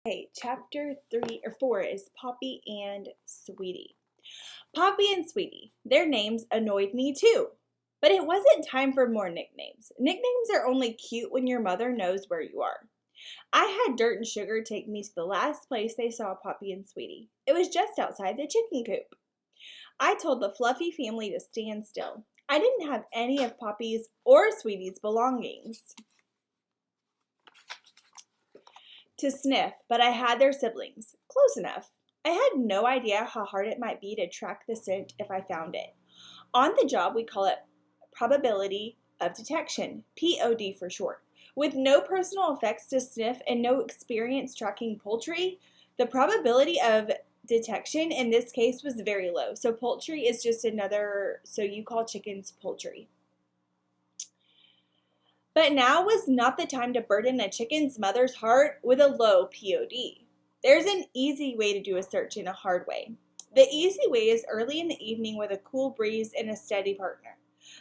Okay, chapter 3 or 4 is Poppy and Sweetie. Poppy and Sweetie, their names annoyed me too. But it wasn't time for more nicknames. Nicknames are only cute when your mother knows where you are. I had Dirt and Sugar take me to the last place they saw Poppy and Sweetie. It was just outside the chicken coop. I told the Fluffy family to stand still. I didn't have any of Poppy's or Sweetie's belongings to sniff, but I had their siblings. Close enough. I had no idea how hard it might be to track the scent if I found it. On the job, we call it probability of detection, POD for short. With no personal effects to sniff and no experience tracking poultry, the probability of detection in this case was very low. So poultry is just another, so you call chickens poultry. But now was not the time to burden a chicken's mother's heart with a low POD. There's an easy way to do a search and a hard way. The easy way is early in the evening with a cool breeze and a steady partner.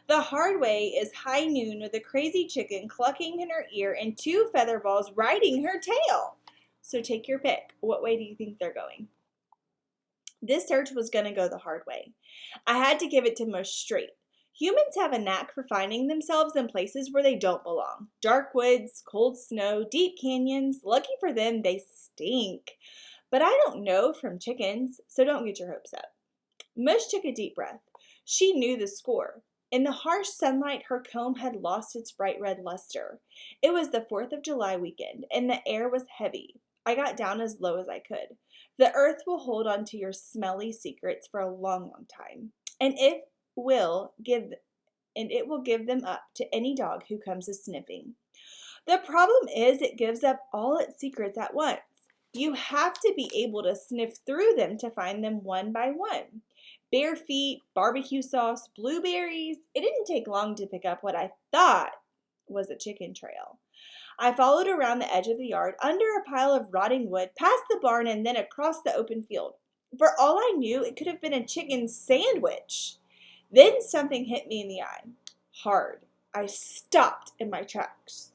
The hard way is high noon with a crazy chicken clucking in her ear and 2 feather balls riding her tail. So take your pick. What way do you think they're going? This search was going to go the hard way. I had to give it to Mush straight. Humans have a knack for finding themselves in places where they don't belong. Dark woods, cold snow, deep canyons. Lucky for them, they stink. But I don't know from chickens, so don't get your hopes up. Mush took a deep breath. She knew the score. In the harsh sunlight, her comb had lost its bright red luster. It was the 4th of July weekend, and the air was heavy. I got down as low as I could. The earth will hold on to your smelly secrets for a long, long time, and it will give them up to any dog who comes a sniffing. The problem is it gives up all its secrets at once. You have to be able to sniff through them to find them one by one. Bare feet, barbecue sauce, blueberries. It didn't take long to pick up what I thought was a chicken trail. I followed around the edge of the yard, under a pile of rotting wood, past the barn, and then across the open field. For all I knew, it could have been a chicken sandwich. Then something hit me in the eye. Hard. I stopped in my tracks.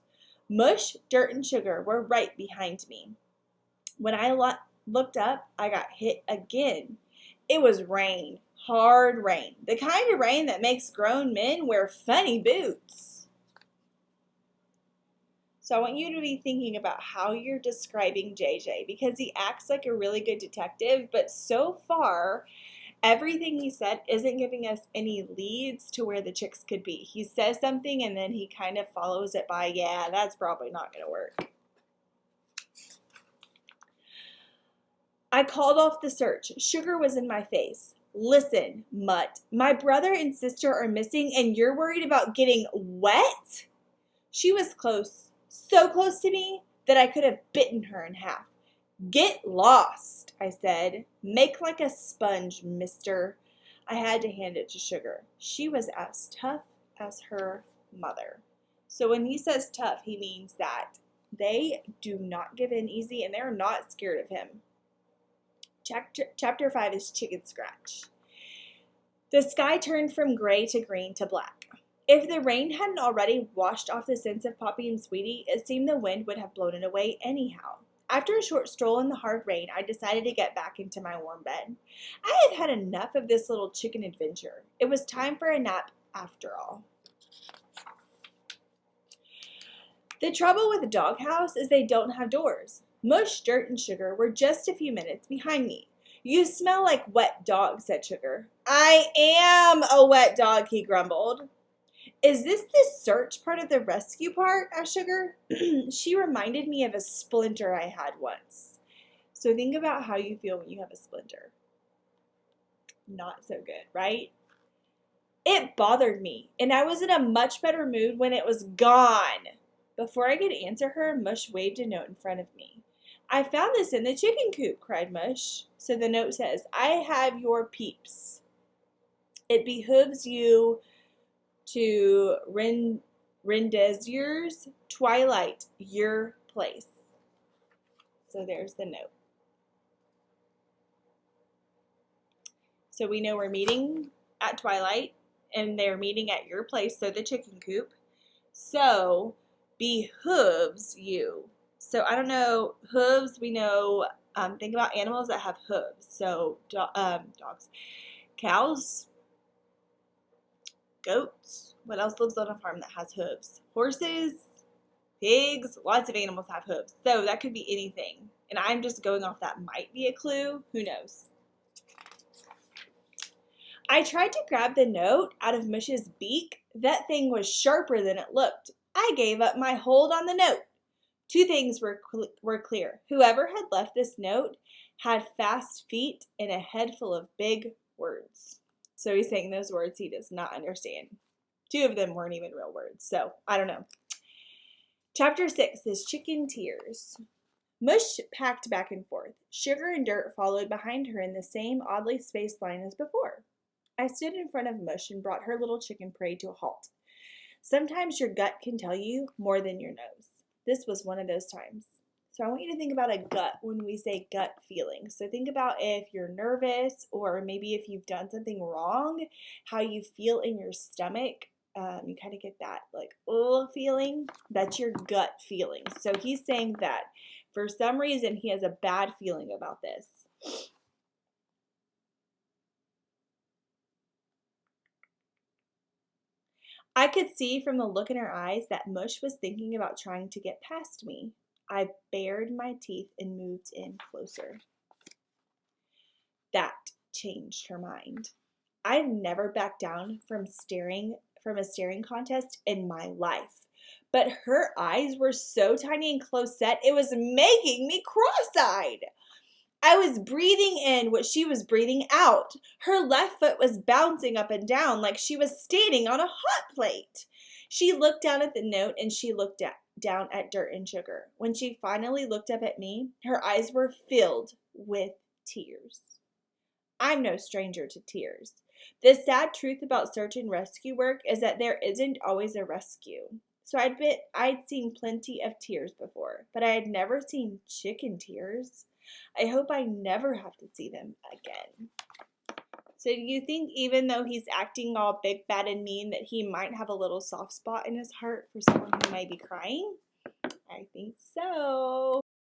Mush, Dirt, and Sugar were right behind me. When I looked up, I got hit again. It was rain. Hard rain. The kind of rain that makes grown men wear funny boots. So I want you to be thinking about how you're describing JJ, because he acts like a really good detective, but so far, everything he said isn't giving us any leads to where the chicks could be. He says something and then he kind of follows it by, yeah, that's probably not going to work. I called off the search. Sugar was in my face. Listen, Mutt, my brother and sister are missing and you're worried about getting wet? She was close, so close to me that I could have bitten her in half. Get lost, I said. Make like a sponge, mister. I had to hand it to Sugar. She was as tough as her mother. So when he says tough, he means that they do not give in easy and they're not scared of him. Chapter 5 is Chicken Scratch. The sky turned from gray to green to black. If the rain hadn't already washed off the scents of Poppy and Sweetie, it seemed the wind would have blown it away anyhow. After a short stroll in the hard rain, I decided to get back into my warm bed. I had had enough of this little chicken adventure. It was time for a nap after all. The trouble with the doghouse is they don't have doors. Mush, Dirt, and Sugar were just a few minutes behind me. You smell like wet dog, said Sugar. I am a wet dog, he grumbled. Is this the search part of the rescue part? Asked Sugar. She reminded me of a splinter I had once. So think about how you feel when you have a splinter. Not so good, right? It bothered me, and I was in a much better mood when it was gone. Before I could answer her, Mush waved a note in front of me. I found this in the chicken coop, cried Mush. So the note says, I have your peeps. It behooves you to Rendezier's Twilight, your place. So there's the note. So we know we're meeting at Twilight, and they're meeting at your place, so the chicken coop. So behooves you. So I don't know, hooves, we know, think about animals that have hooves. So dogs, cows, goats. What else lives on a farm that has hooves? Horses, pigs, lots of animals have hooves. So that could be anything. And I'm just going off that might be a clue. Who knows? I tried to grab the note out of Mush's beak. That thing was sharper than it looked. I gave up my hold on the note. Two things were clear. Whoever had left this note had fast feet and a head full of big words. So he's saying those words he does not understand. Two of them weren't even real words, so I don't know. Chapter 6 is Chicken Tears. Mush packed back and forth. Sugar and Dirt followed behind her in the same oddly spaced line as before. I stood in front of Mush and brought her little chicken prey to a halt. Sometimes your gut can tell you more than your nose. This was one of those times. So I want you to think about a gut when we say gut feeling. So think about if you're nervous or maybe if you've done something wrong, how you feel in your stomach. You kind of get that like, oh, feeling. That's your gut feeling. So he's saying that for some reason he has a bad feeling about this. I could see from the look in her eyes that Mush was thinking about trying to get past me. I bared my teeth and moved in closer. That changed her mind. I've never backed down from a staring contest in my life. But her eyes were so tiny and close set, it was making me cross-eyed. I was breathing in what she was breathing out. Her left foot was bouncing up and down like she was standing on a hot plate. She looked down at the note and she looked down at Dirt and Sugar. When she finally looked up at me, her eyes were filled with tears. I'm no stranger to tears. The sad truth about search and rescue work is that there isn't always a rescue. So I'd seen plenty of tears before, but I had never seen chicken tears. I hope I never have to see them again. So do you think even though he's acting all big, bad, and mean that he might have a little soft spot in his heart for someone who might be crying? I think so.